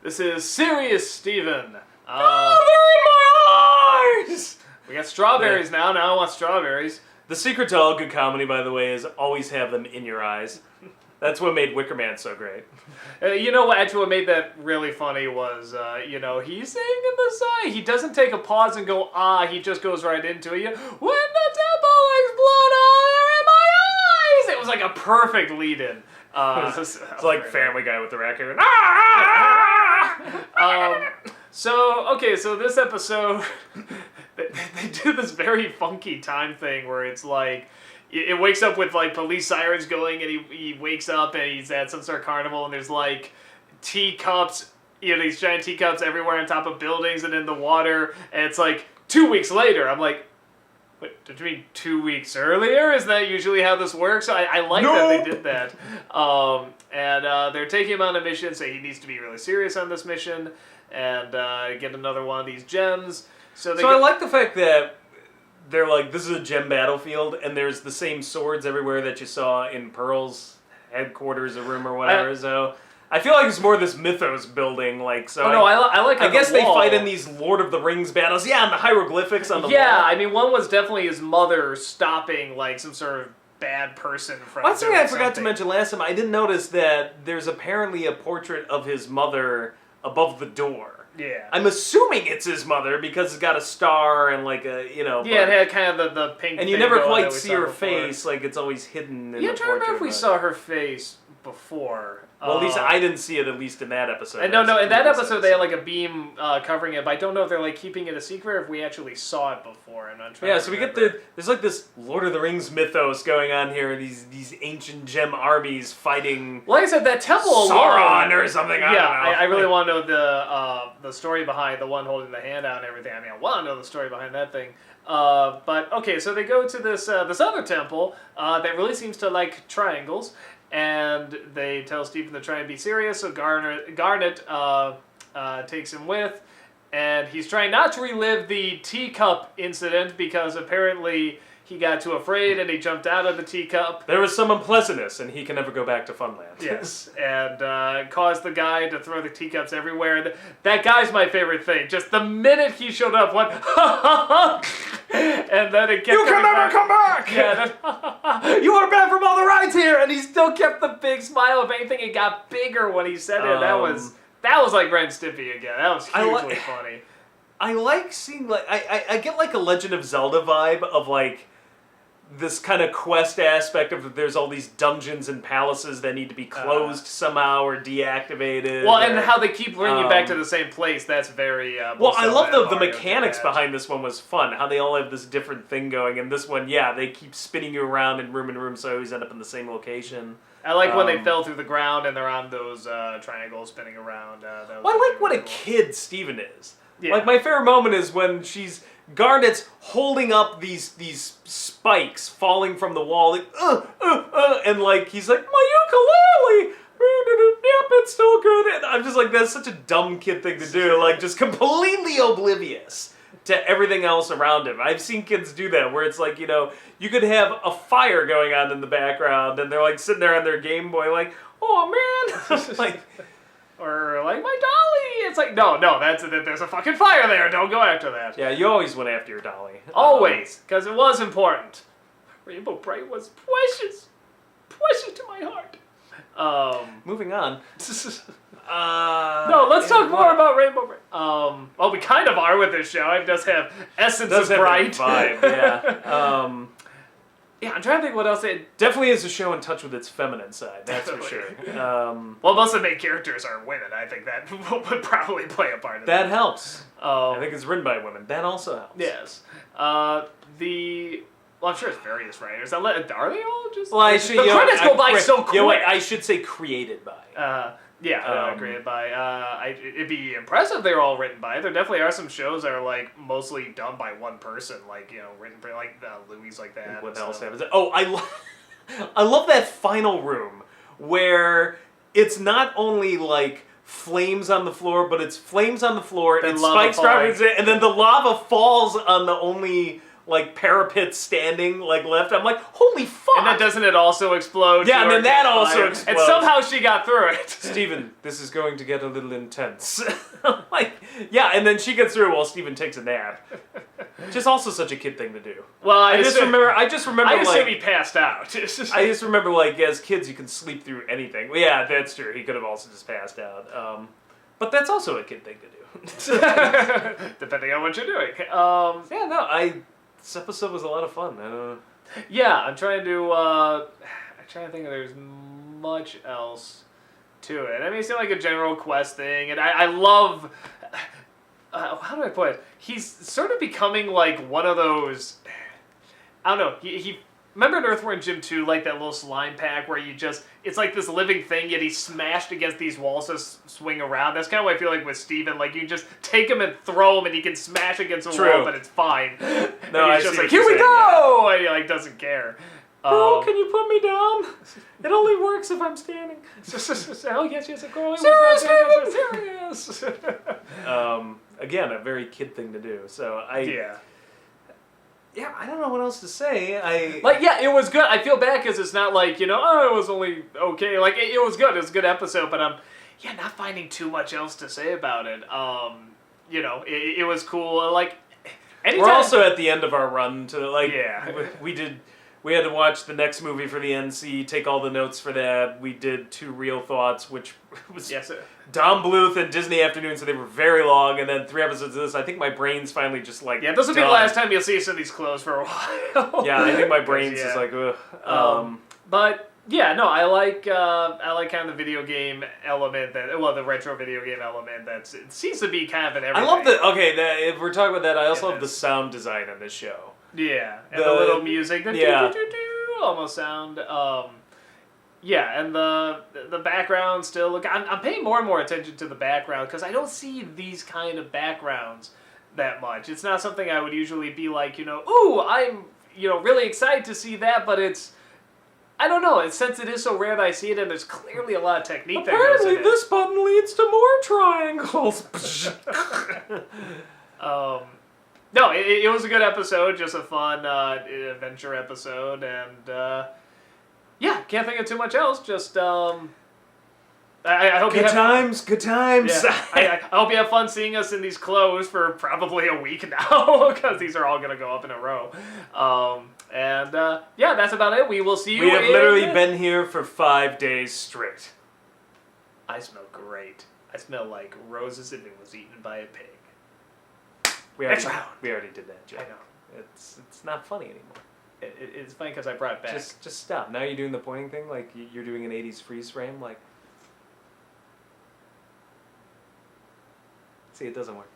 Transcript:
This is Serious Steven. Oh, they're in my eyes! We got strawberries now. Now I want strawberries. The secret to all good comedy, by the way, is always have them in your eyes. That's what made Wicker Man so great. You know what? Actually, what made that really funny was, he's singing the song. He doesn't take a pause and go, he just goes right into it. When the temple explode, they're in my eyes! It was like a perfect lead-in. It's like Family Guy with the raccoon. So this episode, they do this very funky time thing where it's like, it wakes up with like police sirens going, and he wakes up and he's at some sort of carnival, and there's like teacups, these giant teacups everywhere on top of buildings and in the water, and it's like 2 weeks later. I'm like, wait, did you mean 2 weeks earlier? Is that usually how this works? I like that they did that. And they're taking him on a mission, so he needs to be really serious on this mission and get another one of these gems. So I like the fact that they're like, this is a gem battlefield, and there's the same swords everywhere that you saw in Pearl's headquarters or room or whatever. So I feel like it's more this mythos building. Like, so I guess they fight in these Lord of the Rings battles. Yeah, and the hieroglyphics on the wall. Yeah, I mean, one was definitely his mother stopping like some sort of bad person from. One thing I forgot to mention last time, I didn't notice that there's apparently a portrait of his mother above the door. Yeah. I'm assuming it's his mother because it's got a star and like a, Yeah, it had kind of the pink. And you never quite see her face, like it's always hidden in the portrait. I'm trying to remember if we saw her face before. Well, at least I didn't see it, at least in that episode. No, in that episode they had like a beam covering it, but I don't know if they're like keeping it a secret or if we actually saw it before. And I'm trying. Yeah, so we get there's like this Lord of the Rings mythos going on here. These ancient gem armies fighting. Like I said, that temple Sauron or something. I really want to know the story behind the one holding the hand out and everything. I mean, I want to know the story behind that thing. But okay, so they go to this other temple that really seems to like triangles. And they tell Stephen to try and be serious, so Garnet takes him with, and he's trying not to relive the teacup incident because apparently he got too afraid and he jumped out of the teacup. There was some unpleasantness, and he can never go back to Funland. Yes, and caused the guy to throw the teacups everywhere. That guy's my favorite thing. Just the minute he showed up, went, and then it kept You can never come back! Yeah, you are banned from all the rides here! And he still kept the big smile. If anything, it got bigger when he said it. That was like Ren Stimpy again. That was hugely funny. I like seeing, like, I get like a Legend of Zelda vibe of like, this kind of quest aspect of there's all these dungeons and palaces that need to be closed somehow or deactivated. Well, and how they keep bringing you back to the same place, that's very... well, I love the mechanics behind this one was fun. How they all have this different thing going. And this one, they keep spinning you around in room, so I always end up in the same location. I like when they fell through the ground and they're on those triangles spinning around. Well, I like what a kid Steven is. Yeah. Like, my favorite moment is when Garnet's holding up these spikes falling from the wall, like, and like, he's like, my ukulele! Yep, it's still good. And I'm just like, that's such a dumb kid thing to do, like, just completely oblivious to everything else around him. I've seen kids do that, where it's like, you could have a fire going on in the background, and they're like sitting there on their Game Boy, like, oh man! Like... Or like, my dolly! It's like, no, there's a fucking fire there, don't go after that. Yeah, you always went after your dolly. Always, because it was important. Rainbow Bright was precious to my heart. Moving on. No, let's talk more about Rainbow Bright. Well, we kind of are with this show. It does have essence of bright. Vibe, yeah. Yeah, I'm trying to think what else it... Definitely is a show in touch with its feminine side, that's for sure. Well, most of the main characters are women. I think that would probably play a part in that. That helps. I think it's written by women. That also helps. Yes. Well, I'm sure it's various writers. Are they all just... Well, the credits go by so quick. Yeah, wait, I should say created by. Created by. It'd be impressive if they were all written by. There definitely are some shows that are like mostly done by one person, like written by like Louis like that. What else happens? Oh, I love that final room where it's not only like flames on the floor, but it's flames on the floor. Then it spikes dropping, and then the lava falls on the only like parapet standing like left. I'm like, holy fuck! And then doesn't it also explode? Yeah, and then that also explodes. And somehow she got through it. Steven, this is going to get a little intense. Like, yeah, and then she gets through while Steven takes a nap. Which is also such a kid thing to do. Well, I just remember I assume he passed out. I just remember, like, as kids, you can sleep through anything. Well, yeah, that's true. He could have also just passed out. But that's also a kid thing to do. Depending on what you're doing. Yeah, no, this episode was a lot of fun. I don't know. Yeah, I'm trying to think if there's much else to it. I mean, it seemed like a general quest thing, and I love... how do I put it? He's sort of becoming like one of those... I don't know. He remember in Earthworm Jim 2, like that little slime pack where you just... It's like this living thing, yet he's smashed against these walls to swing around. That's kind of what I feel like with Steven. Like, you just take him and throw him, and he can smash against a wall, but it's fine. No, and he's just like, here we go! And he, like, doesn't care. Bro, can you put me down? It only works if I'm standing. Oh, yes, of course. Serious! Again, a very kid thing to do. So yeah, I don't know what else to say. It was good. I feel bad because it's not like, it was only okay. Like, it was good. It was a good episode, but I'm, not finding too much else to say about it. It was cool. Like, anytime... We're also at the end of our run to, like, yeah. We had to watch the next movie for the NC, take all the notes for that. We did 2 Real Thoughts, which was Don Bluth and Disney Afternoon, so they were very long, and then 3 episodes of this. I think my brain's finally just like... Yeah, this will be the last time you'll see us in these clothes for a while. Yeah, I think my brain's just like, ugh. But... Yeah, no, I like kind of the video game element the retro video game element it seems to be kind of in everything. I love if we're talking about that, I also love the sound design on this show. Yeah, and the little music, almost sound. Yeah, and the background still look. I'm paying more and more attention to the background because I don't see these kind of backgrounds that much. It's not something I would usually be like, ooh, I'm really excited to see that, but it's. I don't know, since it is so rare that I see it, and there's clearly a lot of technique that goes in it. Apparently this button leads to more triangles. No, it was a good episode, just a fun adventure episode, and can't think of too much else, just I hope good times. Yeah, I hope you have fun seeing us in these clothes for probably a week now, because these are all going to go up in a row. That's about it. We will see you. We have literally been here for 5 days straight. I smell great. I smell like roses if it was eaten by a pig. We already did that joke. I know. It's not funny anymore. It's funny because I brought it back. Just stop. Now you're doing the pointing thing, like you're doing an 80s freeze frame, like... See, it doesn't work.